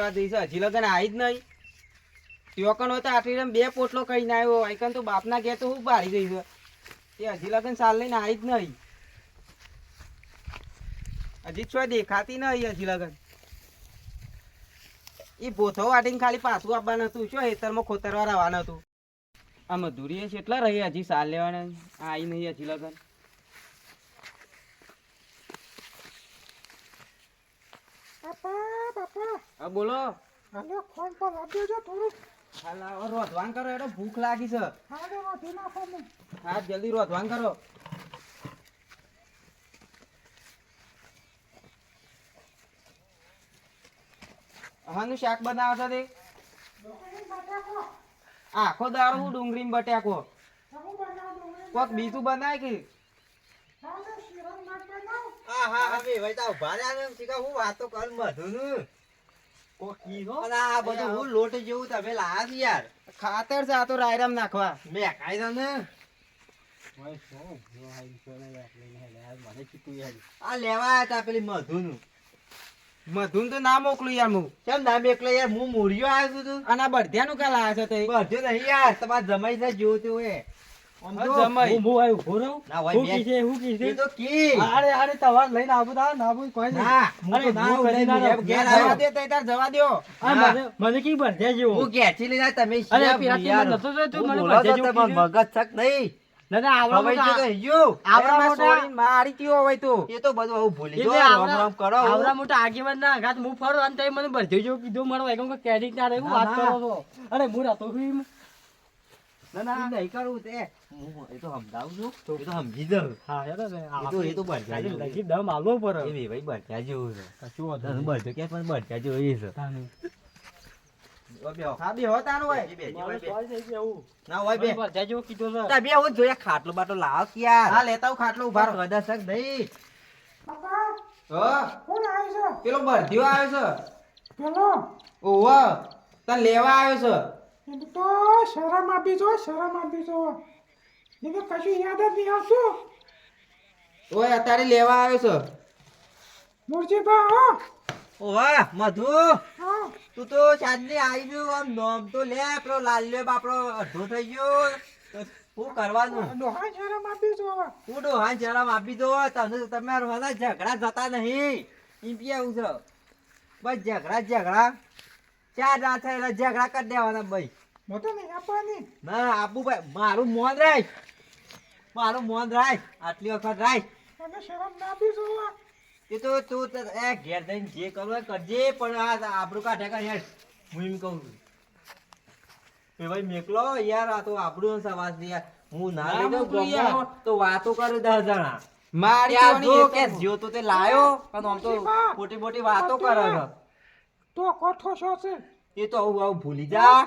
લેવા જઈશ હજી લગન આવી જ નહીં. ત્યોકણ હોય તો આટલી રમ 2 પોટલો કહીને આવ્યો આઈકન તો બાપના ઘેર તો હું બાળી જઈશ. તે હજી લગન સાલ લઈને આવી જ નહીં. હજી છો દેખાતી નહીં હજી લગન. એ ભોથો વાટીને ખાલી પાછું આપવાનું હતું. શું હેતરમાં ખોતરવા રહેવાનું હતું. આ મધુરી કેટલા રહી હજી સાલ લેવાના આવી નહીં હજી લગન. હા બોલો. રોધવાન કરો એડો ભૂખ લાગી છે. હા જલ્દી રોધવાન કરો. હાનું શાક બનાવો છો તે? આખો દાડો હું ડુંગળી બટાકો કોક બીજું બનાય કે? હા હા હવે ભાઈ તા ઉભા રહ્યા ને શીખા હું વાતો કર મધુનું કોકી હો અને આ બધું હું લોટ જેવું તમે લાયા છો યાર. ખાતર છે આ તો રાયરામ નાખવા. મેં ખાઈ દો ને આ લેવા આયા તા પેલી મધુનું. મધુન તો ના મોકલું યાર હું. કેમ ના એકલો યાર હું મૂળિયો આવ્યો છું તું. અને આ બળધ્યાનું ક્યાં લાયા છો તે? બધું નહીં યાર તમારે જમાઈ છે જેવું તેવું એ આમ તો જમાઈ. હું આવ્યો ઉભો રહું ના હોય હું કીધે એ તો કી અરે તમાર લઈને આવું તા ના કોઈ કોઈ નહીં. ના અરે ના ઘેર જવા આવ્યો દે તઈ તાર જવા દ્યો. મને કી ભરજે જેવો. હું ઘેરથી લઈને આવ્યો, તમે અરે શિયા પેલા યાર. નતો જોઈતું, હું મને બોલો ભરજે તો જેવું તમારું કીધું. મગજ છક નહીં ના આવડા હવે મોટા જો તો યો આવડા એમાં મોટા છોડીને મારી ત્યો હોય તો. એ તો બધું હું ભૂલી એટલે ગયો રામ આવડા રામ કરો આવડા મોટા આગેવાન ના ઘાત હું ફરું અને તઈ મને ભરજે જેવું કીધું મારો એકમ કે ક્રેડિટ ના રહે હું વાત ના, કરો છો. અરે હું રાતો હું ના ના નહીં કરવું તે હું એ તો સમજાવું છું એ તો સમજી દઉં હા યાર એ તો બરજા જેવું છે. લગી દમ આલવો પર એ ભાઈ બરજા જેવું છે કશું વાંધો તને નહીં. બરજો કે પણ બરજા જેવું એ છે તાનું. હા બે હો તારું હોય. મારો ચોઈસ છે કે એવું. ના હોય બે મને ભરજે જેવું કીધું છે. તા બે હું જોઈએ ખાટલો બાટલો લાવ કે યાર હા લેતા હું ખાટલો ઉભા રહો. કદાચ શક નહીં હા પેલો બળધ્યો આવ્યો છે. ઓહો તને લેવા આવ્યો છે. ઓય અત્યારે લેવા આવ્યો છે. ઓવા મધુ તું તો સાંજની આવી ગયું આમ નોમ તો લે પેલો લાલ્યો બાપડો અડધો થઈ ગયો તો શું કરવાનું હું ડોહાને જરા આપી દો તને તમારે વાળા ઝઘડા જતા નહીં એમ કેવું છે બસ ઝઘડા ચાર ના થાય એટલે ઝઘડા કરી દેવાના ભાઈ ના આપું ભાઈ મારું મોન રાખ આટલી વખત રાખ એ તો તું ઘેર જઈને જે કરવું હોય કરજે પણ આ આબરૂ કાઢે કર યાર હું એમ કહું છું એ ભાઈ મેકલો યાર આ તો આબરૂ સવાસ યાર હું ના ના લઈ દઉં મોકલું યાર. ગમો તો વાતો કરે 10 જણા મારી ત્યાં ત્યોની જો એક કે જ્યો તો તે લાયો પણ આમ તો મોટી મોટી વાતો કરે છે એ તો આવું ભૂલી જા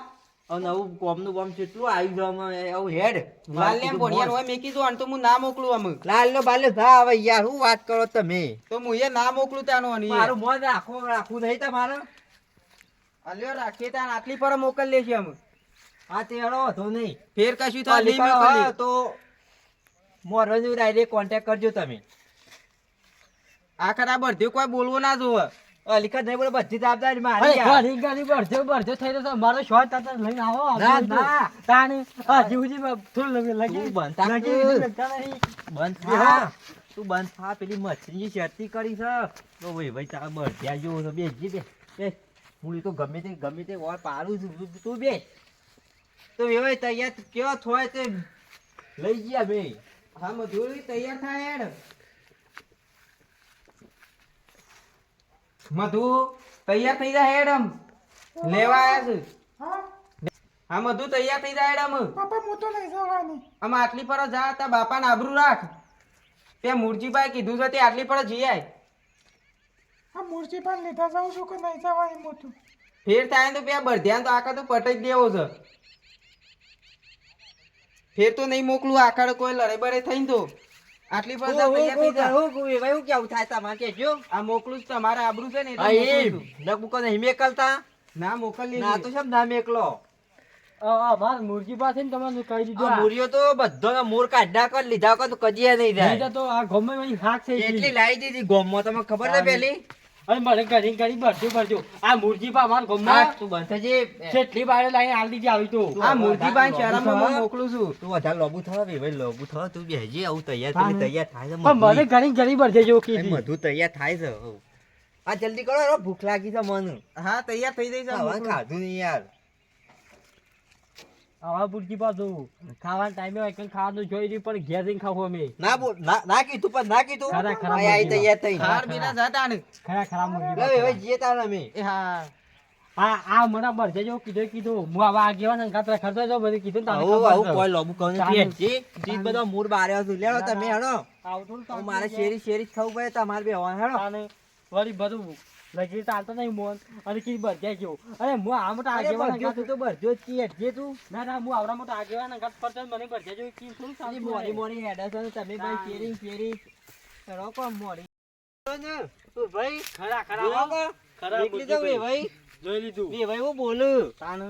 અને આવું કોમનું કોમ કેટલું આવ્યું છે આવું હેડ લાલ્યામ ભણ્યા હોય મેં કીધું આને તો હું ના મોકલું આમ. લાલ્યો બાલ્યો થા હવે યાર હું વાત કરો તમે તો હું એ ના મોકલું તાનો અને એ. મારું મોન રાખવું નહીં તમારે અલ્યો રાખીએ તાન આટલી પર મોકલ લેશે અમે. હા તે હેડો વાંધો નહીં ફેર કશું થાય નહીં હા મોકલીએ. તો મોરવાનું ડાયરેક્ટ કોન્ટેક્ટ કરજો તમે આખર આ બળધ્યો કોઈ બોલવો ના જોવે. અલીખત નહીં બોલે બધી જવાબદારી અરે મારી યાર. ઘણી ઘણી ભરજો થઈ જશે મારો શોર્ટ તાતા લઈને આવો ના, ના. તાને હજી થોડું લગી તું બંધ થાક લગી તું. લગતા નહીં. બંધ થા તું બંધ થા પેલી મચ્છરીની શરતી કરી છે તો ભાઈ તારા બળધ્યા જેવો છે બેસજી બે હું તો ગમે તે ઓર પાડું છું તું બે તો એવો તૈયાર કેવો થોય તે લઈ ગયા બે હા મધુરી તૈયાર થાય હેડ. મધુ તૈયાર થઈ જા હેડ આમ. લેવા આયા છે. હા મધુ તૈયાર થઈ જા હેડ આમ. આમ આટલી પર જા તા બાપાને આબરૂ રાખ. તે મુરજીભાઈ કીધું છે તે આટલી પર જઈ આય. ફેર થાય ને તો બે બળધ્યાન તો આખા તો પટાઈ જ દેવો છે. ફેર તો નહીં મોકલું આખા કોઈ લડાઈ બળાઈ થઈને તો આટલી પર જા તૈયાર થઈ જા. હું કેવું થાય તમારે કેજો આ મોકલું જ તમારે આબરૂ છે ને એટલે હા મોકલું એમ છું. નકુકો નહીં મેકલતા ના મોકલી ના તો શેમ ના મેકલો માર મુરગી પાસે ને તમને કહી દીધું આ મૂર્યો તો બધોનો મૂર કાઢ્યા કર લીધા કર તો કદી નહીં નહીં જાય તો આ ગમે એની હાક છે કેટલી લાવી દીધી ગોમમાં તમને ખબર છે પેલી અને મને ઘડી ઘડી ભરજો આ મુરજીબા અમારા હા, ગામમાં તું બંધ થજે. કેટલી બારે લાઈને આલી દીધી આવી તો આ મૂર્તિભાઈ શહેરમાં હું મોકલું છું. તું વધારે લોબુ થવા બે ભાઈ લોબુ થવા તું બેહજે આવું તૈયાર હા, પેલી તૈયાર થાય છે પણ મને ઘણી ઘણી ભરજો મધુ. કીધી મધુ તૈયાર થાય છે હઉ. આ જલ્દી કરો યાર, ભૂખ લાગી છે મને હા તૈયાર થઈ જઈશ આ ખાવાનું મોકલું. ખાધું નહીં યાર. આવા મુરજીબા જોવું ખાવાના ટાઈમે હોય કંઈ ખાવાનું જોઈ નહીં પણ ઘેર જઈને ખાવું અમે ના બોલ ના કીધું પણ ના કીધું ખરા, ખરા, આ આઈ તૈયાર થઈ ખાર બીના જતા ને. ખરા મુરજીબા હવે જઈએ તાર અમે એ હા આ મને ભરજો કીધું હું આવા આગેવાન સંગાત ખર્ચો જો બધું કીધું ને તને આવું ખબર આવું છે. કોઈ લોબુ કહું ચાલે. નથી ચીજ બધો મૂડ બાર્યો છું લેડો તમે હેડો આવતું ને હું મારે શેરી શેરી જ ખાવું પડે તમારે બે હેડો તાને વળી બધું લગી ચાલતો નહીં મોન અને કીધું ભરજાઈ ગયો અરે હું આ મોટા અરે આગેવાન ભરજો, તું તો ભરજો જ છીએ, હેડજે તું ના હું આવડા મોટા આગેવાન સંગાત ફરતો ને મને ભરજાઈ ગયો કી થોડું આની ચાલતું મોરી હોય. મોરી હેડે છે ને તમે ભાઈ શેરી શેરી હેડો કોમ મોરી તું ભાઈ ખરા જોવો કો? ખરા દેખ લીધો બે ભાઈ જોઈ લીધું બે ભાઈ હું બોલું તાન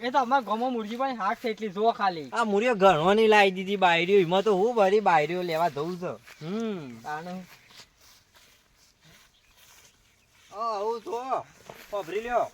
એ તો અમારા ગામમાં મુરજીભાઈ હાક છે એટલી જો ખાલી આ મુરીઓ ઘણવાની લાવી દીધી બાયરીઓ એમાં તો હું ભરી બાયરીઓ લેવા જવું છે તાણે આવું તો પભરી લ્યો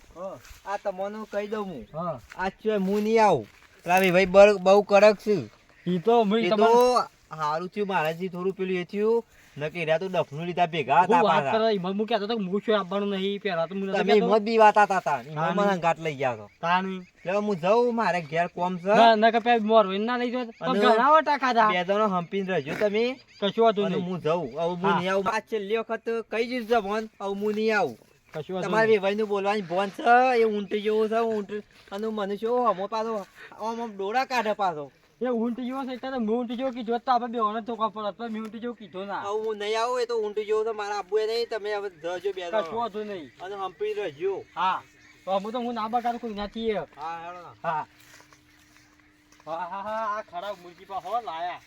આ તમને કહી દઉં હું હા આ છે હું નહીં આવું રાવી ભાઈ બહુ કડક છું ઈ તો મેં એ તમારે તો હારું થયું મારાથી થોડું પેલું એ થયું નકે રહ્યા તો ડફનું લીધા ભેગા હતા હું વાત પાછા. કરે ઈમન હું કહેતો હતો કે હું શું આપવાનું નહીં પહેલા તો હું નતો તમે કહેતો. હિંમત બી વાતા હતા હા, મને ગાંઠ લઈ ગયા છો તાન એટલે હું જાઉં મારે ઘેર કોમ છે ના કે પેલા મોર હોય ના લઈ જાવ તો અને ઘણા વટા ખાધા બે જણો હંપીને રહેજો તમે કશું હતું અને નહીં હું જાઉં હવે હું હા. નહીં આવું આ છેલ્લી વખત કહી દીધું છે ભોન હવે હું નહીં આવું કશું હતું તમારે નહીં. વેવાઈ નું બોલવાની ભોન છે એ ઊંટી જેવું છે ઊંટ અને મને શું હમો પાછો આમ ડોળા કાઢે પાછો એ ઊંટ જેવો છે એટલે તો મેં ઊંટ જેવો કીધું હોત તો આપણે બેવાનો તો કપડ હતો મેં ઊંટ જેવો કીધું ના હવે હું નહીં આવું એ તો ઊંટી જેવું છે મારા આબુ નહીં તમે હવે જજો બે કશું જણો હતું નહીં અને હંપી રહેજો હા તો હું ના બગાડું કોઈ નથી હા હેડો ના. હા હા આ ખરાબ મુરગી પા હો લાયા